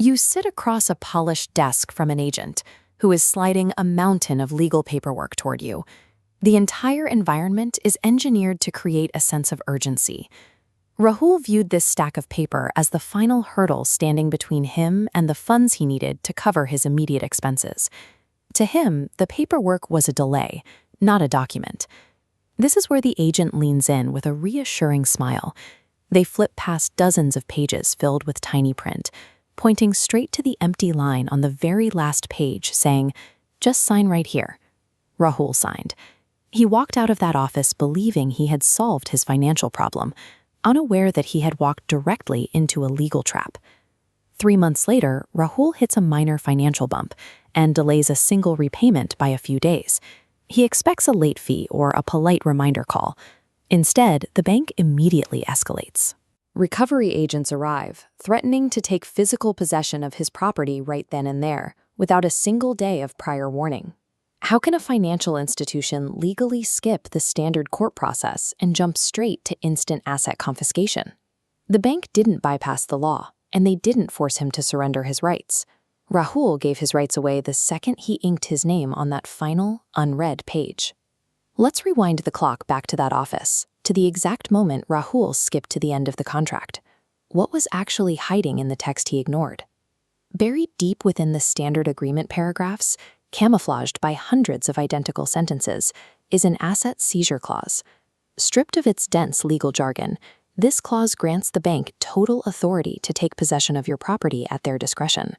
You sit across a polished desk from an agent who is sliding a mountain of legal paperwork toward you. The entire environment is engineered to create a sense of urgency. Rahul viewed this stack of paper as the final hurdle standing between him and the funds he needed to cover his immediate expenses. To him, the paperwork was a delay, not a document. This is where the agent leans in with a reassuring smile. They flip past dozens of pages filled with tiny print, pointing straight to the empty line on the very last page saying, "Just sign right here." Rahul signed. He walked out of that office believing he had solved his financial problem, unaware that he had walked directly into a legal trap. 3 months later, Rahul hits a minor financial bump and delays a single repayment by a few days. He expects a late fee or a polite reminder call. Instead, the bank immediately escalates. Recovery agents arrive, threatening to take physical possession of his property right then and there, without a single day of prior warning. How can a financial institution legally skip the standard court process and jump straight to instant asset confiscation? The bank didn't bypass the law, and they didn't force him to surrender his rights. Rahul gave his rights away the second he inked his name on that final, unread page. Let's rewind the clock back to that office, to the exact moment Rahul skipped to the end of the contract. What was actually hiding in the text he ignored? Buried deep within the standard agreement paragraphs, camouflaged by hundreds of identical sentences, is an asset seizure clause. Stripped of its dense legal jargon, this clause grants the bank total authority to take possession of your property at their discretion.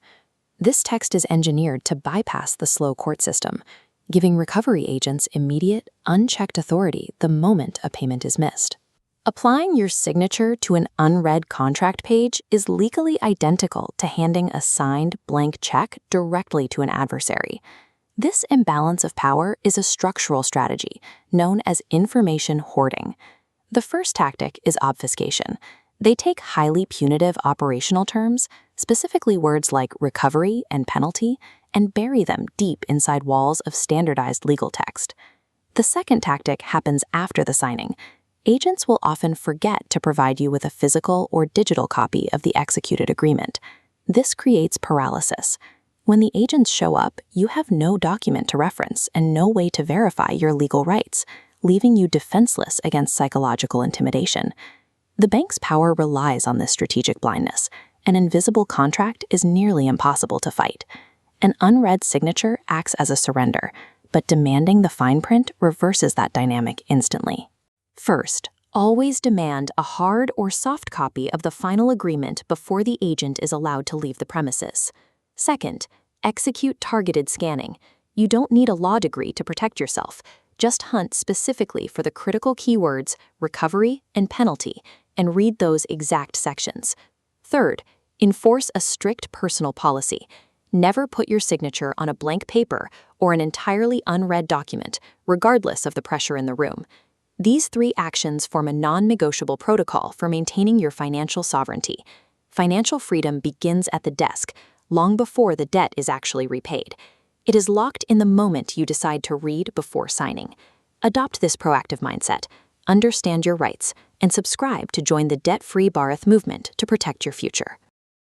This text is engineered to bypass the slow court system, giving recovery agents immediate, unchecked authority the moment a payment is missed. Applying your signature to an unread contract page is legally identical to handing a signed blank check directly to an adversary. This imbalance of power is a structural strategy known as information hoarding. The first tactic is obfuscation. They take highly punitive operational terms, specifically words like recovery and penalty, and bury them deep inside walls of standardized legal text. The second tactic happens after the signing. Agents will often forget to provide you with a physical or digital copy of the executed agreement. This creates paralysis. When the agents show up, you have no document to reference and no way to verify your legal rights, leaving you defenseless against psychological intimidation. The bank's power relies on this strategic blindness. An invisible contract is nearly impossible to fight. An unread signature acts as a surrender, but demanding the fine print reverses that dynamic instantly. First, always demand a hard or soft copy of the final agreement before the agent is allowed to leave the premises. Second, execute targeted scanning. You don't need a law degree to protect yourself. Just hunt specifically for the critical keywords recovery and penalty and read those exact sections. Third, enforce a strict personal policy. Never put your signature on a blank paper or an entirely unread document, regardless of the pressure in the room. These 3 actions form a non-negotiable protocol for maintaining your financial sovereignty. Financial freedom begins at the desk, long before the debt is actually repaid. It is locked in the moment you decide to read before signing. Adopt this proactive mindset, understand your rights, and subscribe to join the debt-free Bharat movement to protect your future.